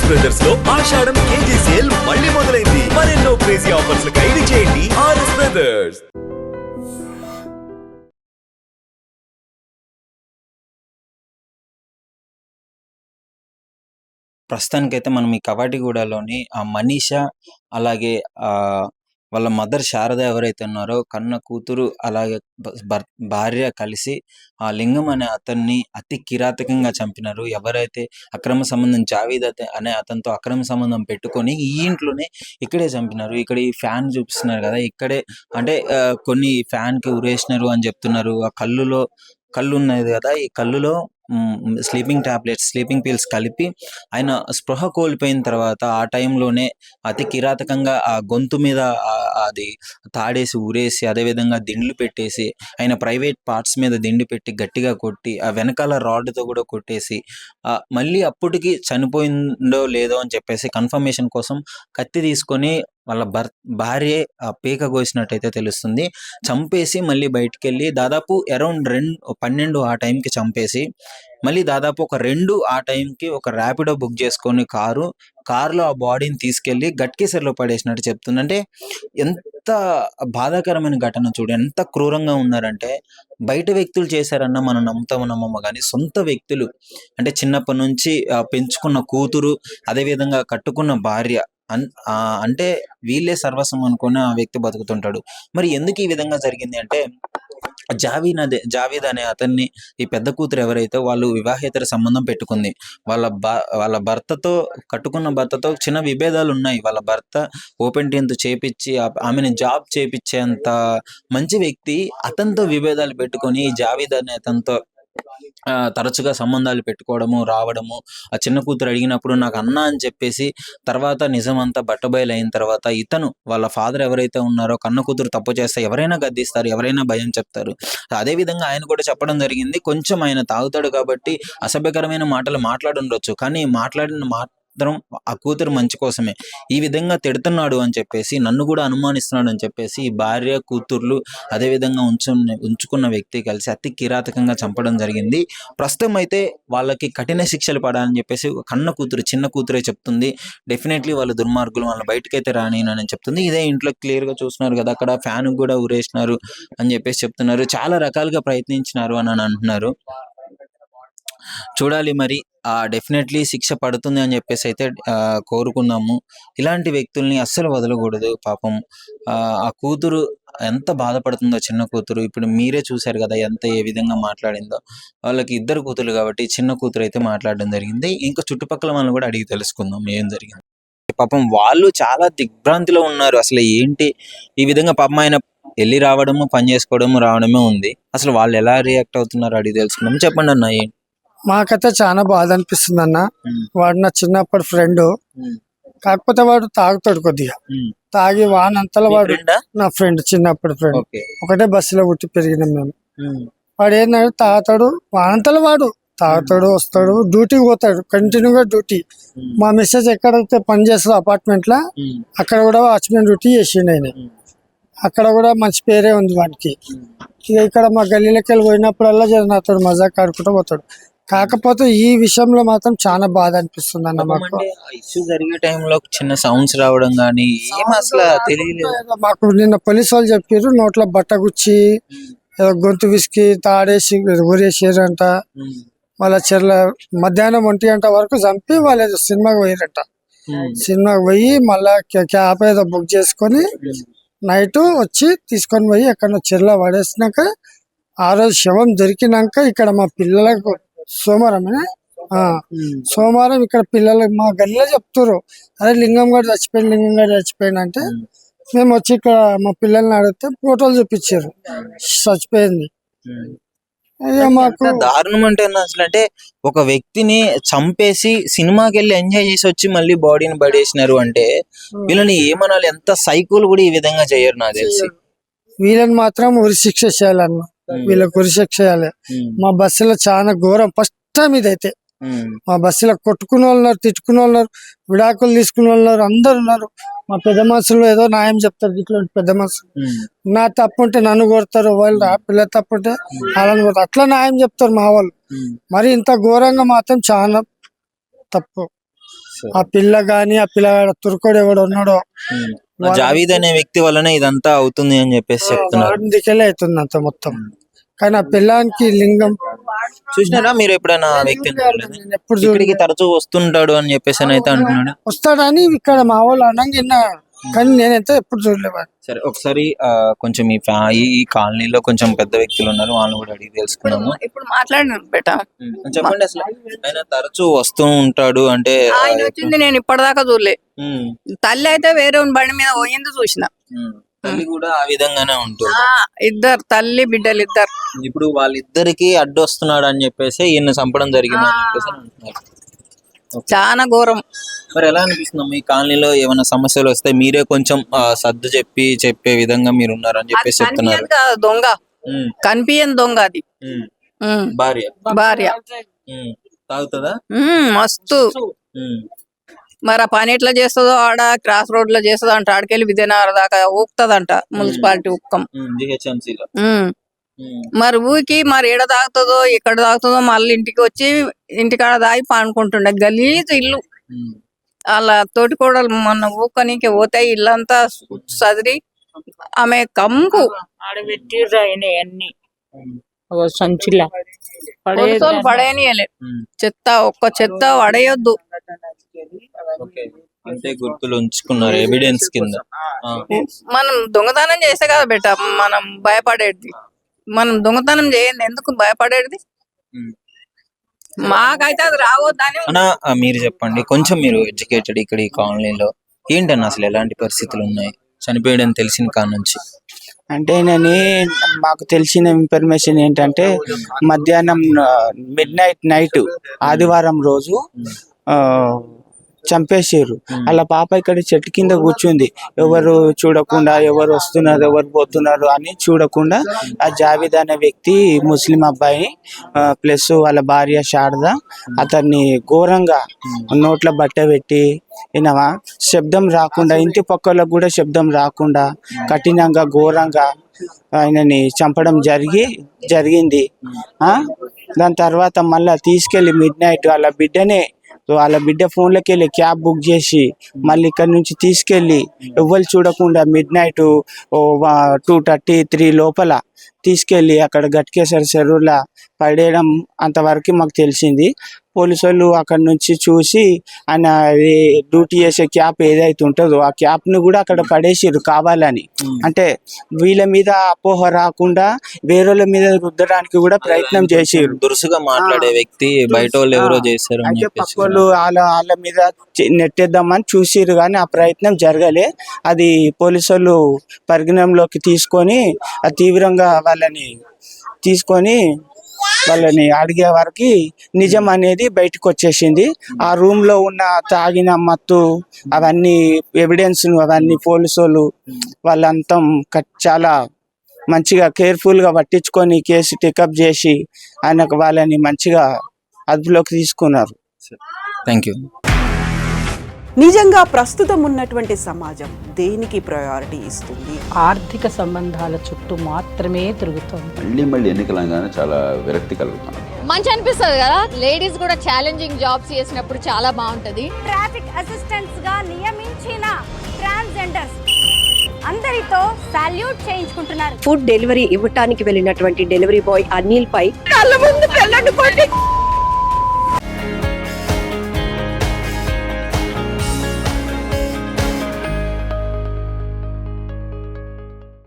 RS brothers లో ఆషాఢం KG sale మళ్ళీ మొదలైంది. మరెన్నో క్రేజీ ఆఫర్స్ ఖైదీ చేయండి ఆర్ఎస్ బ్రదర్స్. ప్రస్తుతానికైతే మనం ఈ కవాటిగూడలోని ఆ మనీషా అలాగే వాళ్ళ మదర్ శారద ఎవరైతే ఉన్నారో కన్న కూతురు అలాగే భార్య కలిసి ఆ లింగం అనే అతన్ని అతి కిరాతకంగా చంపినారు. ఎవరైతే అక్రమ సంబంధం జావీద్ అనే అతనితో అక్రమ సంబంధం పెట్టుకొని ఈ ఇంట్లోనే ఇక్కడే చంపినారు. ఇక్కడ ఈ ఫ్యాన్ చూపిస్తున్నారు కదా, ఇక్కడే అంటే కొన్ని ఫ్యాన్ కి ఉరేసినారు అని చెప్తున్నారు. ఆ కళ్ళు ఉన్నది కదా, ఈ కళ్ళులో స్లీపింగ్ పిల్స్ కలిపి ఆయన స్పృహ కోల్పోయిన తర్వాత ఆ టైంలోనే అతి కిరాతకంగా ఆ గొంతు మీద అది తాడేసి ఊరేసి, అదేవిధంగా దిండ్లు పెట్టేసి, ఆయన ప్రైవేట్ పార్ట్స్ మీద దిండు పెట్టి గట్టిగా కొట్టి, ఆ వెనకాల రాడ్తో కూడా కొట్టేసి, మళ్ళీ అప్పటికి చనిపోయిందో లేదో అని చెప్పేసి కన్ఫర్మేషన్ కోసం కత్తి తీసుకొని వాళ్ళ భార్య పీక కోసినట్టయితే తెలుస్తుంది. చంపేసి మళ్ళీ బయటికి వెళ్ళి దాదాపు అరౌండ్ 12 ఆ టైంకి చంపేసి, మళ్ళీ దాదాపు ఒక 2 ఆ టైంకి ఒక ర్యాపిడో బుక్ చేసుకొని కారులో ఆ బాడీని తీసుకెళ్లి గట్కేసర్లో పడేసినట్టు చెప్తుంది. అంటే ఎంత బాధాకరమైన ఘటన చూడు, ఎంత క్రూరంగా ఉన్నారంటే బయట వ్యక్తులు చేశారన్న మనం నమ్మము, కానీ సొంత వ్యక్తులు అంటే చిన్నప్పటి నుంచి పెంచుకున్న కూతురు, అదేవిధంగా కట్టుకున్న భార్య అంటే వీళ్ళే సర్వస్వం అనుకుని ఆ వ్యక్తి బతుకుతుంటాడు. మరి ఎందుకు ఈ విధంగా జరిగింది అంటే, జావీద్ అనే అతన్ని ఈ పెద్ద కూతురు ఎవరైతే వాళ్ళు వివాహేతర సంబంధం పెట్టుకుంది. వాళ్ళ భర్తతో, కట్టుకున్న భర్తతో చిన్న విభేదాలు ఉన్నాయి. వాళ్ళ భర్త ఓపెన్ 10th చేపించి ఆమెను జాబ్ చేపించేంత మంచి వ్యక్తి అతనితో విభేదాలు పెట్టుకొని జావీద్ అనే అతనితో తరచుగా సంబంధాలు పెట్టుకోవడము, రావడము, ఆ చిన్న కూతురు అడిగినప్పుడు నాకు అన్న అని చెప్పేసి, తర్వాత నిజమంతా బట్టబయలు అయిన తర్వాత ఇతను వాళ్ళ ఫాదర్ ఎవరైతే ఉన్నారో కన్న కూతురు తప్పు చేస్తే ఎవరైనా గద్దిస్తారు, ఎవరైనా భయం చెప్తారు. అదేవిధంగా ఆయన కూడా చెప్పడం జరిగింది. కొంచెం ఆయన తాగుతాడు కాబట్టి అసభ్యకరమైన మాటలు మాట్లాడుండొచ్చు, కానీ మాట్లాడిన మాత్రం ఆ కూతురు మంచి కోసమే. ఈ విధంగా తిడుతున్నాడు అని చెప్పేసి, నన్ను కూడా అనుమానిస్తున్నాడు అని చెప్పేసి ఈ భార్య కూతుర్లు అదేవిధంగా ఉంచుకున్న వ్యక్తి కలిసి అతి కిరాతకంగా చంపడం జరిగింది. ప్రస్తుతం అయితే వాళ్ళకి కఠిన శిక్షలు పడాలని చెప్పేసి కన్న కూతురు, చిన్న కూతురే చెప్తుంది. డెఫినెట్లీ వాళ్ళు దుర్మార్గులు, వాళ్ళ బయటకైతే రానినని చెప్తుంది. ఇదే ఇంట్లో క్లియర్ గా చూస్తున్నారు కదా, అక్కడ ఫ్యాన్ కూడా ఉరేసినారు అని చెప్పేసి చెప్తున్నారు. చాలా రకాలుగా ప్రయత్నించినారు అని అంటున్నారు. చూడాలి మరి డెఫినెట్లీ శిక్ష పడుతుంది అని చెప్పేసి అయితే కోరుకున్నాము. ఇలాంటి వ్యక్తుల్ని అస్సలు వదలకూడదు. పాపం ఆ కూతురు ఎంత బాధపడుతుందో, చిన్న కూతురు. ఇప్పుడు మీరే చూశారు కదా ఏ విధంగా మాట్లాడిందో. వాళ్ళకి 2 కూతురు కాబట్టి చిన్న కూతురు అయితే మాట్లాడడం జరిగింది. ఇంకా చుట్టుపక్కల వాళ్ళని కూడా అడిగి తెలుసుకుందాం ఏం జరిగింది. పాపం వాళ్ళు చాలా దిగ్భ్రాంతిలో ఉన్నారు. అసలు ఏంటి ఈ విధంగా పాపం ఆయన వెళ్ళి రావడము, పని చేసుకోవడము, రావడమే ఉంది. అసలు వాళ్ళు ఎలా రియాక్ట్ అవుతున్నారు అడిగి తెలుసుకుందాం. చెప్పండి అన్న. ఏంటి? మాకైతే చాలా బాధ అనిపిస్తుంది అన్న. వాడు నా చిన్నప్పటి ఫ్రెండ్, కాకపోతే వాడు తాగుతాడు కొద్దిగా. తాగి వానంతలో వాడు నా ఫ్రెండ్, చిన్నప్పటి ఫ్రెండ్, ఒకటే బస్సులో పుట్టి పెరిగినాం మేము. వాడు ఏంటంటే తాగుతాడు, వానంతలో వాడు తాగుతాడు, వస్తాడు, డ్యూటీకి పోతాడు, కంటిన్యూగా డ్యూటీ. మా మిస్సెస్ ఎక్కడైతే పని చేస్తాడు అపార్ట్మెంట్ లో, అక్కడ కూడా వాచ్మెన్ డ్యూటీ చేసిండు ఆయన. అక్కడ కూడా మంచి పేరే ఉంది వాడికి. ఇక ఇక్కడ మా గల్లీలోకి వెళ్ళి పోయినప్పుడల్లా జరిగిన అతడు మజాక్ ఆడుకుంటూ పోతాడు. కాకపోతే ఈ విషయంలో మాత్రం చాలా బాధ అనిపిస్తుంది అన్న. మాకు ఇష్యూ జరిగే టైంలో చిన్న సౌండ్స్ రావడం కానీ అసలు తెలియలేదు. మాకు నిన్న పోలీసు వాళ్ళు చెప్పారు, నోట్లో బట్ట గుచ్చి గొంతు విసికి తాడేసి ఊరేసారంట. వాళ్ళ చెర్ల మధ్యాహ్నం 1 గంట వరకు చంపి వాళ్ళు సినిమాకి పోయారంట. సినిమాకి పోయి మళ్ళా క్యాబ్ ఏదో బుక్ చేసుకొని నైట్ వచ్చి తీసుకొని పోయి ఎక్కడ చెర్ల పడేసినాక, ఆ రోజు శవం దొరికినాక ఇక్కడ మా పిల్లలకు సోమవారం ఇక్కడ పిల్లలు మా గల్లీలో చెప్తారు, అదే లింగం గారు చచ్చిపోయింది అంటే, మేము వచ్చి ఇక్కడ మా పిల్లల్ని అడిగితే ఫోటోలు చూపించారు, చచ్చిపోయింది. మాకు దారుణం అంటే అసలు అంటే ఒక వ్యక్తిని చంపేసి సినిమాకి వెళ్ళి ఎంజాయ్ చేసి వచ్చి మళ్ళీ బాడీని పడేసినారు అంటే వీళ్ళని ఏమనాలి? ఎంత సైకోలు కూడా ఈ విధంగా చేయరు నాకు తెలిసి. వీళ్ళని మాత్రం ఉరి శిక్ష చేయాలన్న, వీళ్ళకి ఉరి శిక్ష చేయాలి. మా బస్సులో చాలా ఘోరం. ఫస్ట్ టైం ఇదైతే మా బస్సులో కొట్టుకునే వాళ్ళు ఉన్నారు, తిట్టుకునే వాళ్ళు ఉన్నారు, విడాకులు తీసుకునే వాళ్ళు ఉన్నారు, అందరు ఉన్నారు. మా పెద్ద మనుషులు ఏదో న్యాయం చెప్తారు, ఇట్లాంటి పెద్ద మనుషులు. నా తప్పు ఉంటే నన్ను కొడతారు, వాళ్ళు పిల్ల తప్పు ఉంటే వాళ్ళని కొడతారు, అట్లా న్యాయం చెప్తారు మా వాళ్ళు. మరి ఇంత ఘోరంగా మాత్రం చాలా తప్పు. ఆ పిల్ల గాని ఆ పిల్లగాడు తురుకోడు ఎవడు ఉన్నాడో జావీద్ అనే వ్యక్తి వల్లనే ఇదంతా అవుతుంది అని చెప్పేసి చెప్తున్నారు. అందుకెళ్ళి అవుతుంది అంత మొత్తం. కానీ ఆ పిల్లానికి లింగం చూసినారా మీరు ఎప్పుడైనా ఆ వ్యక్తిని చూడలేదా? నేను ఎప్పుడు ఇక్కడికి తరచూ వస్తుంటాడు అని చెప్పేసి అని అయితే అంటున్నాడు. వస్తాడని ఇక్కడ మా వాళ్ళు అనగా విన్నా, కానీ నేనైతే ఎప్పుడు చూడలేదు. సరే ఒకసారి కొంచెం ఈ కాలనీలో కొంచెం పెద్ద వ్యక్తులు ఉన్నారు, వాళ్ళని కూడా అడిగి తెలుసుకున్నాము. ఇప్పుడు మాట్లాడిన బెటా చెప్పండి, అసలు ఆయన తరచూ వస్తూ ఉంటాడు అంటే ఆయన వచ్చింది నేను ఇప్పటిదాకా చూడలే. తల్లి అయితే వేరే బండి మీద పోయింది చూసిన. తల్లి కూడా ఆ విధంగానే ఉంటుంది. ఇద్దరు తల్లి బిడ్డలు ఇద్దరు. ఇప్పుడు వాళ్ళిద్దరికి అడ్డు వస్తున్నాడు అని చెప్పేసి ఈయన చంపడం జరిగింది అని చెప్పేసి అంటున్నారు. చాలా ఘోరం. మరి ఎలా అనిపిస్తుంది మీ కాలనీలో ఏమైనా సమస్యలు వస్తే మీరే కొంచెం సర్దు చెప్పే విధంగా మీరు ఉన్నారని చెప్పేసి చెప్తున్నారు. కనిపించదు కాదు దొంగ, కనిపించని దొంగ అది. భార్య భార్య తాగుతుందా? మస్తు. మరి ఆ పని ఎట్లా చేస్తుందో ఆడ క్రాస్ రోడ్ లో చేస్తుందో అంట. ఆడికెళ్ళి విజయనగరం దాకా ఊపుతుందంట మున్సిపాలిటీ ఉక్కం. జిహెచ్ఎంసీలో మరి ఊకి మరి ఏడ తాగుతుందో ఎక్కడ తాగుతుందో మళ్ళీ ఇంటికి వచ్చి ఇంటికాడ తాగి పానుకుంటుండే. గలీజ్ ఇల్లు. అలా తోటి కూడా మొన్న ఊకనీకి పోతాయి ఇల్లంతా సదిరి ఆమె కంపు ఆడబెట్టిర్రు ఆయన అన్ని సంచిలా పడేయనియలే. చెత్త ఒక్క చెత్త పడేయొద్దు. అంటే గుర్తులు ఉంచుకున్నారు ఎవిడెన్స్ కింద. మనం దొంగతనం చేస్తే కదా బెట మనం భయపడేది. మనం దొంగతనం చేయండి ఎందుకు భయపడేది? మాకైతే అది రావద్దని. అన్నా మీరు చెప్పండి, కొంచెం మీరు ఎడ్యుకేటెడ్ ఇక్కడ ఈ కాలనీలో ఏంటన్నా అసలు ఎలాంటి పరిస్థితులు ఉన్నాయి చనిపోయాడని తెలిసిన కాడ నుంచి? అంటే మాకు తెలిసిన ఇన్ఫర్మేషన్ ఏంటంటే మధ్యాహ్నం నైట్ ఆదివారం రోజు చంపేసారు. అలా పాప ఇక్కడ చెట్టు కింద కూర్చుంది. ఎవరు చూడకుండా, ఎవరు వస్తున్నారు ఎవరు పోతున్నారు అని చూడకుండా ఆ జావీద్ అనే వ్యక్తి ముస్లిం అబ్బాయి ప్లస్ వాళ్ళ భార్య శారద అతన్ని ఘోరంగా నోట్ల బట్ట పెట్టి వినవా శబ్దం రాకుండా, ఇంటి పక్కలకు కూడా శబ్దం రాకుండా కఠినంగా ఘోరంగా ఆయనని చంపడం జరిగింది. దాని తర్వాత మళ్ళా తీసుకెళ్లి మిడ్ నైట్ వాళ్ళ బిడ్డ ఫోన్లోకి వెళ్ళి క్యాబ్ బుక్ చేసి మళ్ళీ ఇక్కడ నుంచి తీసుకెళ్ళి ఎవ్వరు చూడకుండా మిడ్ నైట్ 2:30, 3 లోపల తీసుకెళ్ళి అక్కడ గట్కేశ్వర చెరువులో పడేయడం అంతవరకు మాకు తెలిసింది. పోలీసు వాళ్ళు అక్కడ నుంచి చూసి ఆయన డ్యూటీ చేసే క్యాప్ ఏదైతే ఉంటుందో ఆ క్యాప్ ని కూడా అక్కడ పడేసిర్రు కావాలని. అంటే వీళ్ళ మీద అపోహ రాకుండా వేరేళ్ళ మీద రుద్దడానికి కూడా ప్రయత్నం చేసిర్రు. దురుసుగా మాట్లాడే వ్యక్తి బయట వాళ్ళు ఎవరో చేశారు. అయితే పక్కలు వాళ్ళ మీద నెట్టేద్దామని చూసిర్రు కానీ ఆ ప్రయత్నం జరగలే. అది పోలీసు వాళ్ళు పరిగణంలోకి తీసుకొని తీవ్రంగా వాళ్ళని అడిగే వరకు నిజం అనేది బయటకు వచ్చేసింది. ఆ రూమ్ లో ఉన్న తాగిన మత్తు అవన్నీ ఎవిడెన్స్ అవన్నీ పోలీసు వాళ్ళంతా చాలా మంచిగా కేర్ఫుల్ గా పట్టించుకొని కేసు టేకప్ చేసి వాళ్ళని మంచిగా అదుపులోకి తీసుకున్నారు. Thank you. నిజంగా ప్రస్తుతం ఉన్నటువంటి సమాజం దేనికి ప్రయారిటీ ఇస్తుంది? ఆర్థిక సంబంధాల చుట్టూ మాత్రమే తిరుగుతోంది. మళ్ళీ ఎన్నికలంగానే చాలా విరక్తి కలుగుతున్నాం. మంచి అనిపిస్తుంది కదా, లేడీస్ కూడా ఛాలెంజింగ్ జాబ్స్ చేసినప్పుడు చాలా బాగుంటది. ట్రాఫిక్ అసిస్టెంట్స్ గా నియమించిన ట్రాన్స్జెండర్స్ అందరితో సాల్యూట్ చేయించుకుంటున్నారు. ఫుడ్ డెలివరీ ఇవ్వటానికి వెళ్ళినటువంటి డెలివరీ బాయ్ అనిల్ పై కళ్ళ ముందు